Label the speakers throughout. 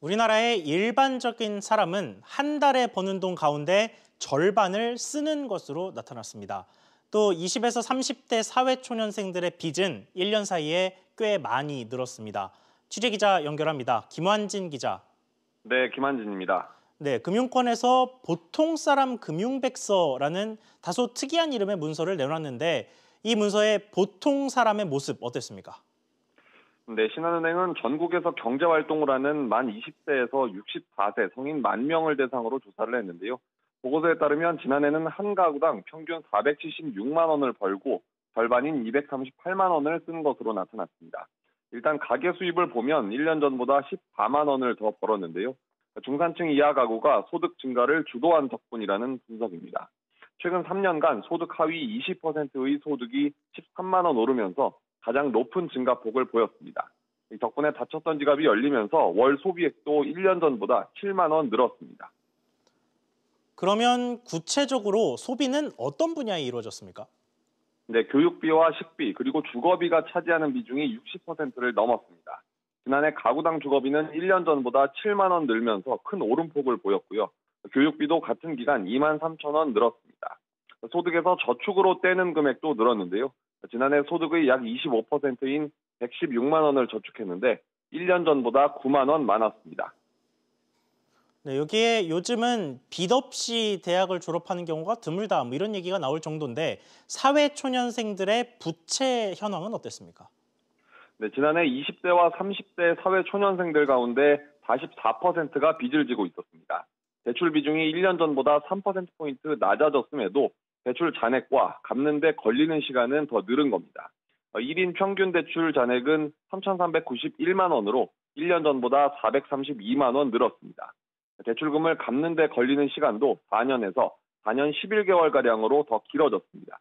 Speaker 1: 우리나라의 일반적인 사람은 한 달에 버는 돈 가운데 절반을 쓰는 것으로 나타났습니다. 또 20에서 30대 사회초년생들의 빚은 1년 사이에 꽤 많이 늘었습니다. 취재기자 연결합니다. 김환진 기자.
Speaker 2: 네, 김한진입니다.
Speaker 1: 네, 금융권에서 보통 사람 금융백서라는 다소 특이한 이름의 문서를 내놨는데 이 문서의 보통 사람의 모습 어땠습니까?
Speaker 2: 네, 신한은행은 전국에서 경제활동을 하는 만 20세에서 64세 성인 10,000명을 대상으로 조사를 했는데요. 보고서에 따르면 지난해는 한 가구당 평균 476만 원을 벌고 절반인 238만 원을 쓴 것으로 나타났습니다. 일단 가계 수입을 보면 1년 전보다 14만 원을 더 벌었는데요. 중산층 이하 가구가 소득 증가를 주도한 덕분이라는 분석입니다. 최근 3년간 소득 하위 20%의 소득이 13만 원 오르면서 가장 높은 증가폭을 보였습니다. 덕분에 닫혔던 지갑이 열리면서 월 소비액도 1년 전보다 7만 원 늘었습니다.
Speaker 1: 그러면 구체적으로 소비는 어떤 분야에 이루어졌습니까?
Speaker 2: 네, 교육비와 식비 그리고 주거비가 차지하는 비중이 60%를 넘었습니다. 지난해 가구당 주거비는 1년 전보다 7만 원 늘면서 큰 오름폭을 보였고요. 교육비도 같은 기간 2만 3천 원 늘었습니다. 소득에서 저축으로 떼는 금액도 늘었는데요. 지난해 소득의 약 25%인 116만 원을 저축했는데 1년 전보다 9만 원 많았습니다.
Speaker 1: 네, 여기에 요즘은 빚 없이 대학을 졸업하는 경우가 드물다 이런 얘기가 나올 정도인데 사회초년생들의 부채 현황은 어땠습니까?
Speaker 2: 네, 지난해 20대와 30대 사회초년생들 가운데 44%가 빚을 지고 있었습니다. 대출 비중이 1년 전보다 3%포인트 낮아졌음에도 대출 잔액과 갚는 데 걸리는 시간은 더 늘은 겁니다. 1인 평균 대출 잔액은 3,391만 원으로 1년 전보다 432만 원 늘었습니다. 대출금을 갚는 데 걸리는 시간도 4년에서 4년 11개월가량으로 더 길어졌습니다.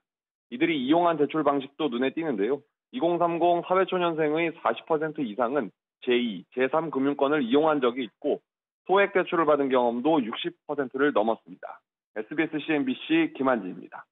Speaker 2: 이들이 이용한 대출 방식도 눈에 띄는데요. 2030 사회초년생의 40% 이상은 제2, 제3 금융권을 이용한 적이 있고 소액 대출을 받은 경험도 60%를 넘었습니다. SBS CNBC 김한진입니다.